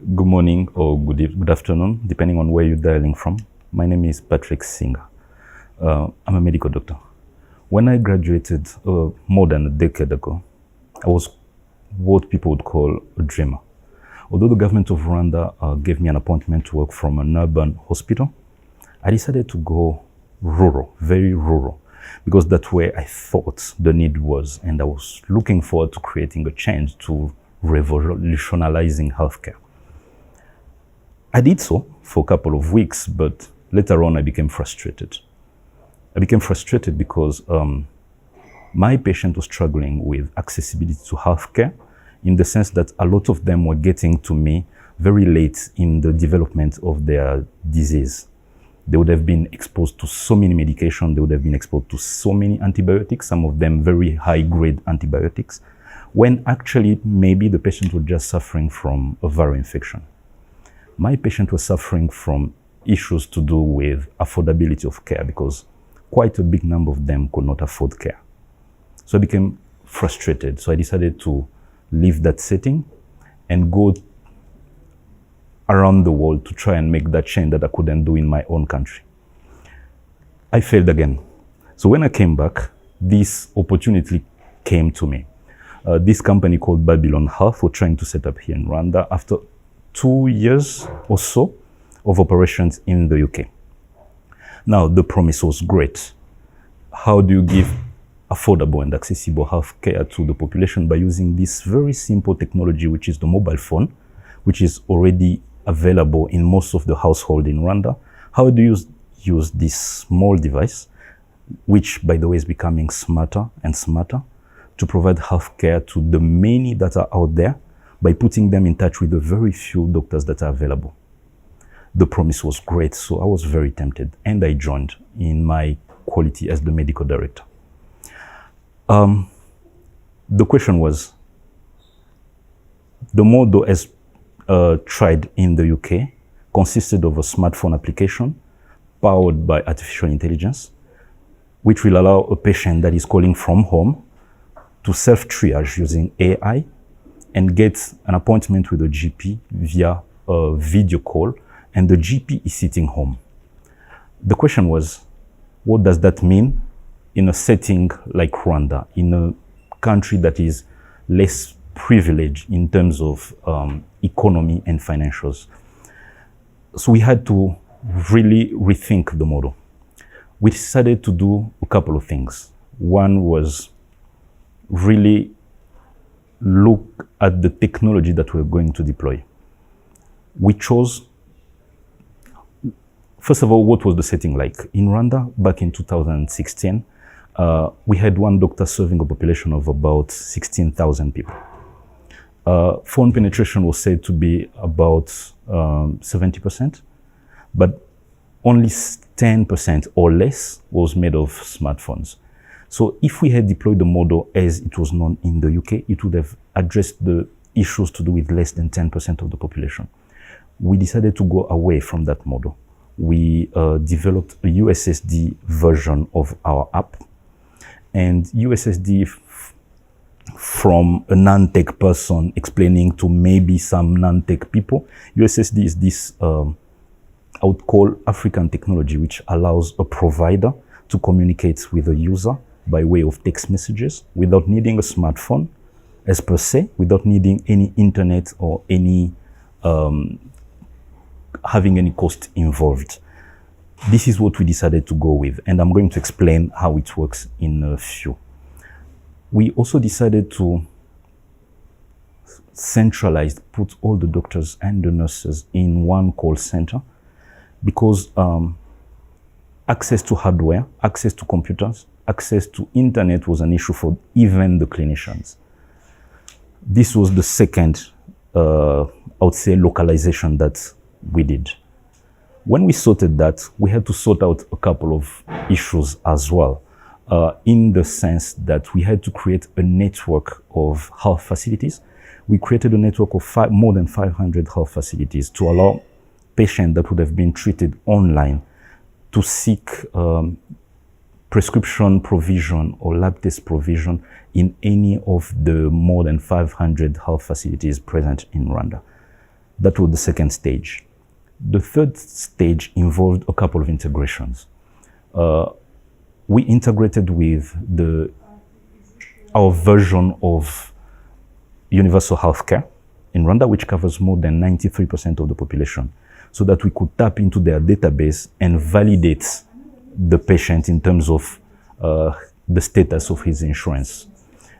Good morning or good afternoon, depending on where you're dialing from. My name is Patrick Singa. I'm a medical doctor. When I graduated more than a decade ago, I was what people would call a dreamer. Although the government of Rwanda gave me an appointment to work from an urban hospital, I decided to go rural, very rural, because that's where I thought the need was, and I was looking forward to creating a change to revolutionizing healthcare. I did so for a couple of weeks, but later on I became frustrated. I became frustrated because my patient was struggling with accessibility to healthcare, in the sense that a lot of them were getting to me very late in the development of their disease. They would have been exposed to so many medications, they would have been exposed to so many antibiotics, some of them very high-grade antibiotics, when actually maybe the patient was just suffering from a viral infection. My patient was suffering from issues to do with affordability of care, because quite a big number of them could not afford care. So I became frustrated. So I decided to leave that setting and go around the world to try and make that change that I couldn't do in my own country. I failed again. So when I came back, this opportunity came to me. This company called Babylon Health were trying to set up here in Rwanda after 2 years or so of operations in the UK. Now, the promise was great. How do you give affordable and accessible healthcare to the population? By using this very simple technology, which is the mobile phone, which is already available in most of the households in Rwanda. How do you use this small device, which, by the way, is becoming smarter and smarter, to provide healthcare to the many that are out there, by putting them in touch with the very few doctors that are available? The promise was great, so I was very tempted, and I joined in my quality as the medical director. The question was, the model as tried in the UK consisted of a smartphone application powered by artificial intelligence, which will allow a patient that is calling from home to self-triage using AI and get an appointment with a GP via a video call, and the GP is sitting home. The question was, what does that mean in a setting like Rwanda, in a country that is less privileged in terms of economy and financials? So we had to really rethink the model. We decided to do a couple of things. One was really look at the technology that we're going to deploy. We chose, first of all, what was the setting like? In Rwanda, back in 2016, we had one doctor serving a population of about 16,000 people. Phone penetration was said to be about 70%, but only 10% or less was made of smartphones. So if we had deployed the model as it was known in the UK, it would have addressed the issues to do with less than 10% of the population. We decided to go away from that model. We developed a USSD version of our app, and USSD, from a non-tech person explaining to maybe some non-tech people, USSD is this, I would call African technology, which allows a provider to communicate with a user by way of text messages without needing a smartphone as per se, without needing any internet or any having any cost involved. This is what we decided to go with, and I'm going to explain how it works in a few. We also decided to centralize, put all the doctors and the nurses in one call center, because access to hardware, access to computers, access to internet was an issue for even the clinicians. This was the second, I would say, localization that we did. When we sorted that, we had to sort out a couple of issues as well, in the sense that we had to create a network of health facilities. We created a network of more than 500 health facilities to allow patients that would have been treated online to seek prescription provision or lab test provision in any of the more than 500 health facilities present in Rwanda. That was the second stage. The third stage involved a couple of integrations. We integrated with our version of universal healthcare in Rwanda, which covers more than 93% of the population, so that we could tap into their database and validate the patient in terms of the status of his insurance.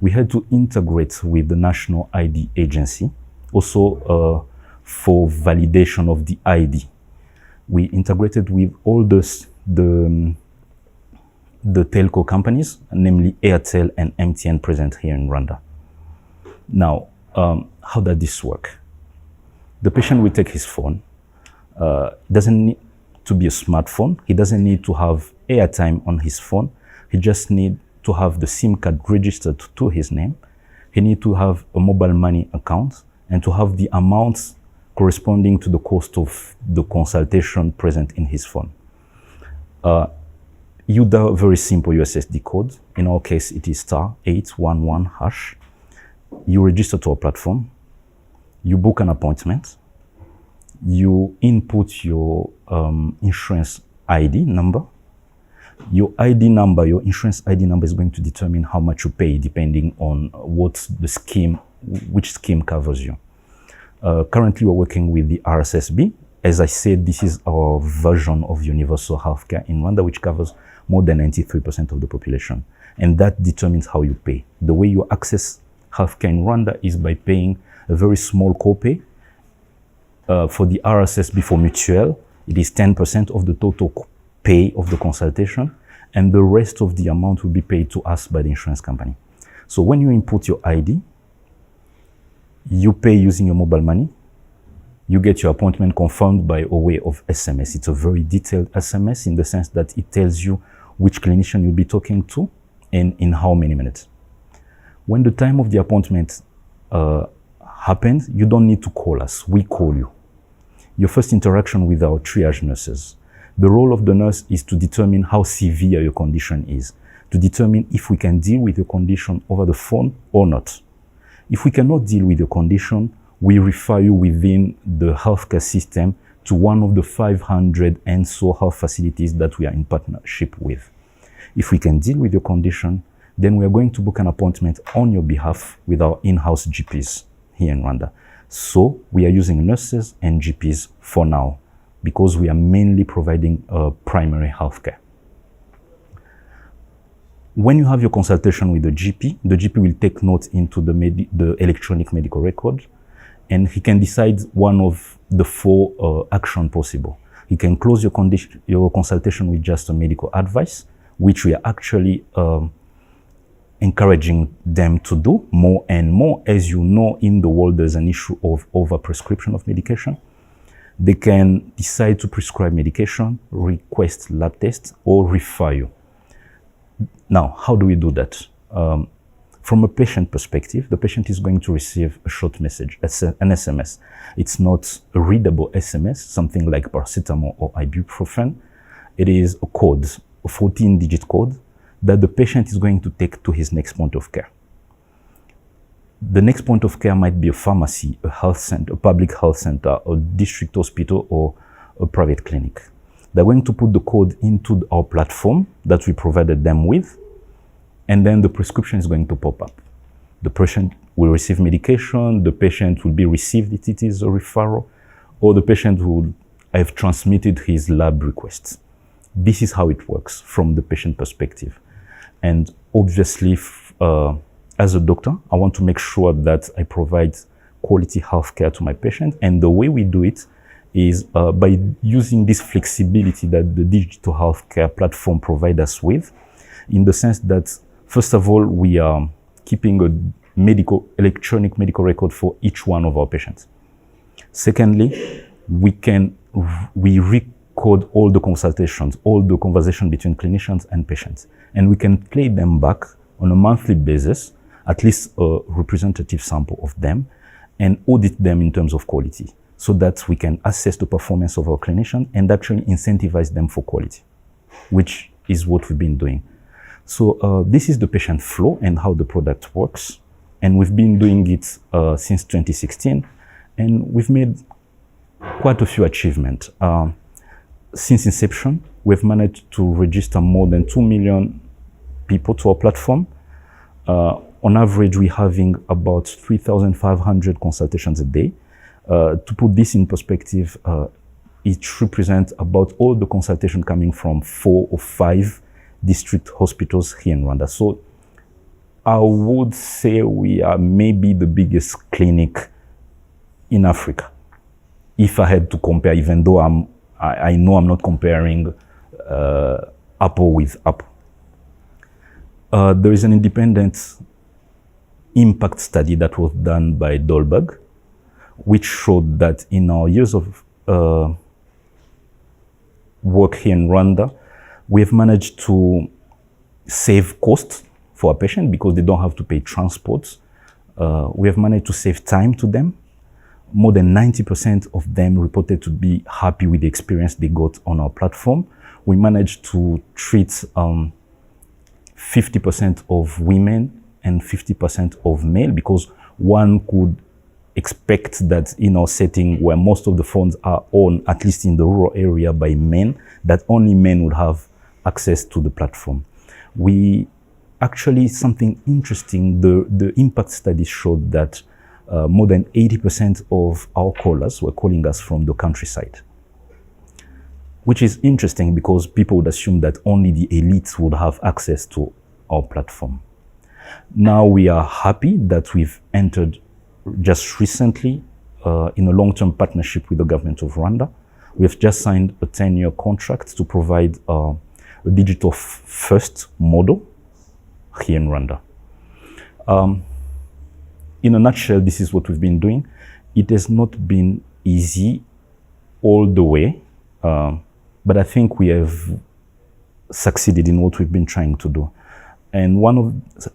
We had to integrate with the National ID Agency, also for validation of the ID. We integrated with all the telco companies, namely Airtel and MTN, present here in Rwanda. Now, how does this work? The patient will take his phone. Doesn't need to be a smartphone. He doesn't need to have airtime on his phone. He just needs to have the SIM card registered to his name. He needs to have a mobile money account and to have the amounts corresponding to the cost of the consultation present in his phone. You dial a very simple USSD code. In our case, it is *811#. You register to our platform. You book an appointment. You input your insurance ID number. Your ID number, your insurance ID number, is going to determine how much you pay depending on which scheme covers you. Currently, we're working with the RSSB. As I said, this is our version of universal healthcare in Rwanda, which covers more than 93% of the population. And that determines how you pay. The way you access healthcare in Rwanda is by paying a very small copay. For the RSSB, for mutual, it is 10% of the total pay of the consultation, and the rest of the amount will be paid to us by the insurance company. So when you input your ID, you pay using your mobile money. You get your appointment confirmed by a way of SMS. It's a very detailed SMS in the sense that it tells you which clinician you'll be talking to and in how many minutes. When the time of the appointment happens, you don't need to call us. We call you. Your first interaction with our triage nurses. The role of the nurse is to determine how severe your condition is, to determine if we can deal with your condition over the phone or not. If we cannot deal with your condition, we refer you within the healthcare system to one of the 500 and so health facilities that we are in partnership with. If we can deal with your condition, then we are going to book an appointment on your behalf with our in-house GPs here in Rwanda. So we are using nurses and GPs for now, because we are mainly providing primary healthcare. When you have your consultation with the GP will take notes into the electronic medical record, and he can decide one of the 4 actions possible. He can close your consultation with just a medical advice, which we are actually encouraging them to do more and more. As you know, in the world, there's an issue of overprescription of medication. They can decide to prescribe medication, request lab tests, or refer you. Now, how do we do that? From a patient perspective, the patient is going to receive a short message, an SMS. It's not a readable SMS, something like paracetamol or ibuprofen. It is a code, a 14-digit code that the patient is going to take to his next point of care. The next point of care might be a pharmacy, a health center, a public health center, a district hospital, or a private clinic. They're going to put the code into our platform that we provided them with, and then the prescription is going to pop up. The patient will receive medication, the patient will be received if it is a referral, or the patient will have transmitted his lab requests. This is how it works from the patient perspective. And obviously, as a doctor, I want to make sure that I provide quality healthcare to my patient. And the way we do it is by using this flexibility that the digital healthcare platform provides us with, in the sense that, first of all, we are keeping a electronic medical record for each one of our patients. Secondly, we record all the consultations, all the conversation between clinicians and patients, and we can play them back on a monthly basis, at least a representative sample of them, and audit them in terms of quality, so that we can assess the performance of our clinicians and actually incentivize them for quality, which is what we've been doing. So this is the patient flow and how the product works. And we've been doing it since 2016. And we've made quite a few achievements. Since inception, we've managed to register more than 2 million people to our platform. On average, we're having about 3,500 consultations a day. To put this in perspective, it represents about all the consultation coming from 4 or 5 district hospitals here in Rwanda. So I would say we are maybe the biggest clinic in Africa. If I had to compare, even though I know I'm not comparing apple with apple. There is an independent impact study that was done by Dolberg, which showed that in our years of work here in Rwanda, we have managed to save costs for our patients because they don't have to pay transport. We have managed to save time to them. More than 90% of them reported to be happy with the experience they got on our platform. We managed to treat 50% of women and 50% of male, because one could expect that in our setting where most of the phones are owned, at least in the rural area, by men, that only men would have access to the platform. We actually, something interesting, the impact study showed that more than 80% of our callers were calling us from the countryside, which is interesting because people would assume that only the elites would have access to our platform. Now we are happy that we've entered just recently in a long-term partnership with the government of Rwanda. We have just signed a 10-year contract to provide a digital first model here in Rwanda. In a nutshell, this is what we've been doing. It has not been easy all the way, but I think we have succeeded in what we've been trying to do. And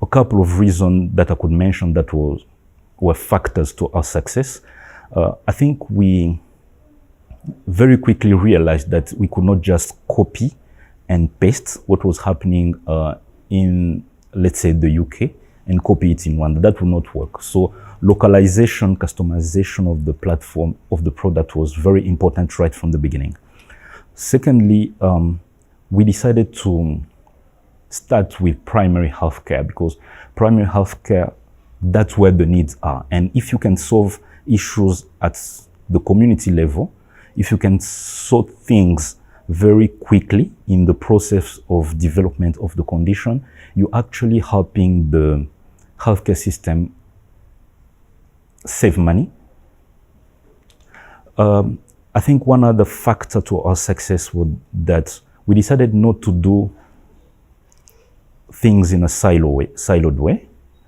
a couple of reasons that I could mention that were factors to our success. I think we very quickly realized that we could not just copy and paste what was happening in, let's say, the UK and copy it in Rwanda. That would not work. So localization, customization of the platform, of the product was very important right from the beginning. Secondly, we decided to start with primary healthcare, because primary healthcare, that's where the needs are. And if you can solve issues at the community level, if you can sort things very quickly in the process of development of the condition, you're actually helping the healthcare system save money. I think one other factor to our success was that we decided not to do things in a siloed way.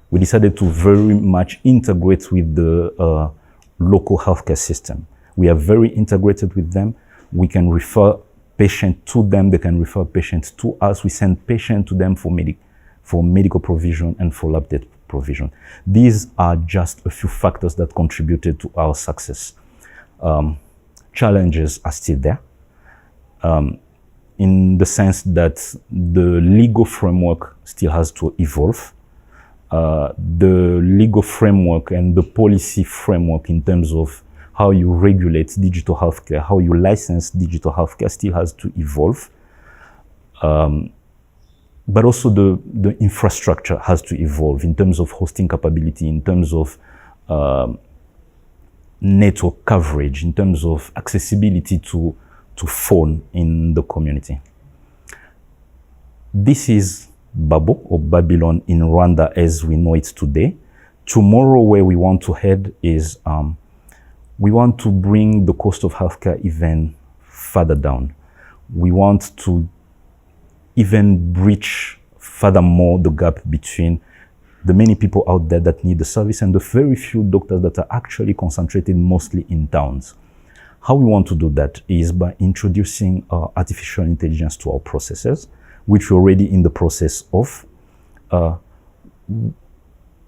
We decided to very much integrate with the local healthcare system. We are very integrated with them. We can refer patients to them. They can refer patients to us. We send patients to them for medical provision and for lab test provision. These are just a few factors that contributed to our success. Challenges are still there, in the sense that the legal framework still has to evolve. The legal framework and the policy framework in terms of how you regulate digital healthcare, how you license digital healthcare still has to evolve. But also the infrastructure has to evolve in terms of hosting capability, in terms of network coverage, in terms of accessibility to phone in the community. This is Babo, or Babylon, in Rwanda as we know it today. Tomorrow, where we want to head is we want to bring the cost of healthcare even further down. We want to even bridge furthermore the gap between the many people out there that need the service and the very few doctors that are actually concentrated mostly in towns. How we want to do that is by introducing artificial intelligence to our processes, which we're already in the process of.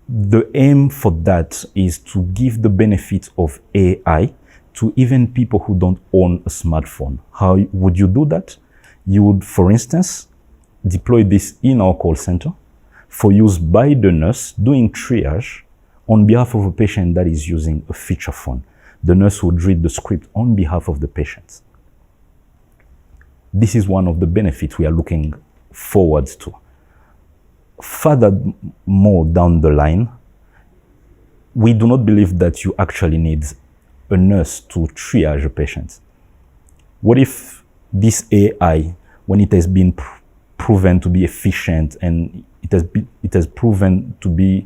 The aim for that is to give the benefit of AI to even people who don't own a smartphone. How would you do that? You would, for instance, deploy this in our call center for use by the nurse doing triage on behalf of a patient that is using a feature phone. The nurse would read the script on behalf of the patient. This is one of the benefits we are looking forward to. Furthermore down the line, we do not believe that you actually need a nurse to triage a patient. What if this AI, when it has been proven to be efficient and it has proven to be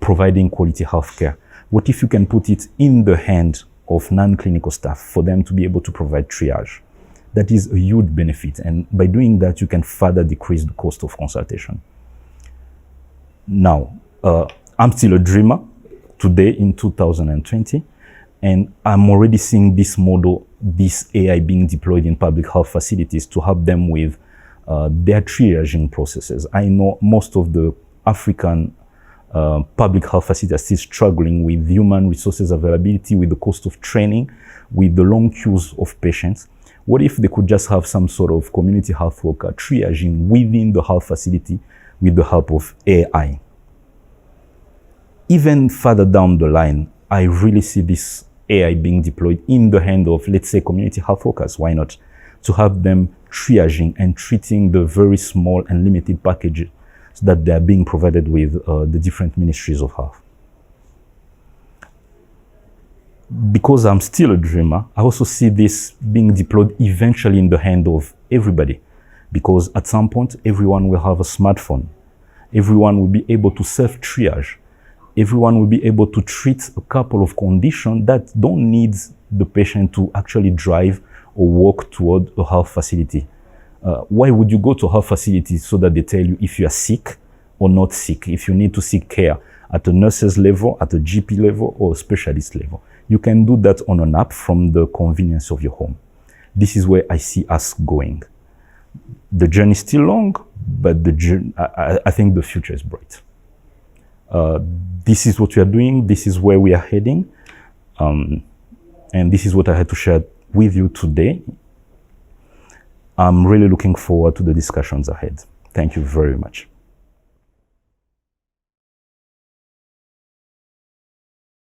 providing quality healthcare, what if you can put it in the hand of non-clinical staff for them to be able to provide triage? That is a huge benefit, and by doing that, you can further decrease the cost of consultation. Now, I'm still a dreamer today in 2020, and I'm already seeing this model, this AI being deployed in public health facilities to help them with their triaging processes. I know most of the African public health facilities are still struggling with human resources availability, with the cost of training, with the long queues of patients. What if they could just have some sort of community health worker triaging within the health facility with the help of AI? Even further down the line, I really see this AI being deployed in the hand of, let's say, community health workers. Why not? To have them triaging and treating the very small and limited packages that they are being provided with the different ministries of health. Because I'm still a dreamer, I also see this being deployed eventually in the hand of everybody. Because at some point, everyone will have a smartphone. Everyone will be able to self-triage. Everyone will be able to treat a couple of conditions that don't need the patient to actually drive or walk toward a health facility. Why would you go to a health facility so that they tell you if you are sick or not sick, if you need to seek care at a nurse's level, at a GP level, or a specialist level? You can do that on an app from the convenience of your home. This is where I see us going. The journey is still long, but I think the future is bright. This is what we are doing. This is where we are heading. And this is what I had to share with you today. I'm really looking forward to the discussions ahead. Thank you very much.